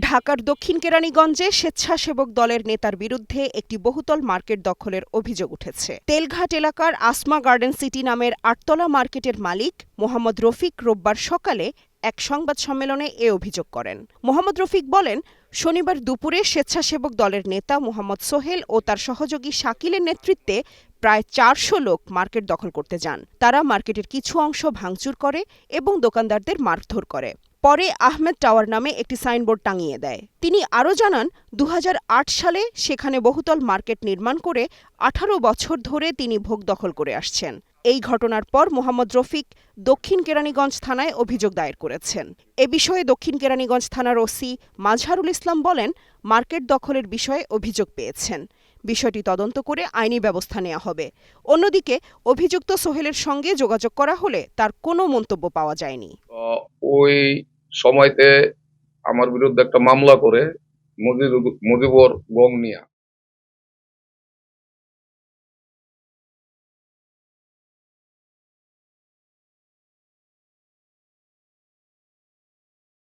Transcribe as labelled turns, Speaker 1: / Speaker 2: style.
Speaker 1: ঢাকার দক্ষিণ কেরানীগঞ্জে স্বেচ্ছাসেবক দলের নেতার বিরুদ্ধে একটি বহুতল মার্কেট দখলের অভিযোগ উঠেছে। তেলঘাট এলাকার আসমা গার্ডেন সিটি নামের ৮তলা মার্কেটের মালিক মোহাম্মদ রফিক রোববার সকালে এক সংবাদ সম্মেলনে এ অভিযোগ করেন। মোহাম্মদ রফিক বলেন, শনিবার দুপুরে স্বেচ্ছাসেবক দলের নেতা মোহাম্মদ সোহেল ও তার সহযোগী শাকিলের নেতৃত্বে প্রায় ৪০০ লোক মার্কেট দখল করতে যান। তারা মার্কেটের কিছু অংশ ভাঙচুর করে এবং দোকানদারদের মারধর করে। পরে আহমেদ টাওয়ার নামে একটি সাইনবোর্ড টাঙিয়ে দেয়। তিনি আরও জানান, ২০০৮ সালে সেখানে বহুতল মার্কেট নির্মাণ করে ১৮ বছর ধরে তিনি ভোগ দখল করে আসছেন। এই ঘটনার পর মোহাম্মদ রফিক দক্ষিণ কেরানীগঞ্জ থানায় অভিযোগ দায়ের করেছেন। এ বিষয়ে দক্ষিণ কেরানীগঞ্জ থানার ওসি মাজহারুল ইসলাম বলেন, মার্কেট দখলের বিষয়ে অভিযোগ পেয়েছেন। বিষয়টি তদন্ত করে আইনি ব্যবস্থা নেওয়া হবে। অন্যদিকে অভিযুক্ত সোহেলের সঙ্গে যোগাযোগ করা হলে তার কোনো মন্তব্য পাওয়া যায়নি।
Speaker 2: ওই সময়তে আমার বিরুদ্ধে একটা মামলা করে মুজিবুর গং নিয়া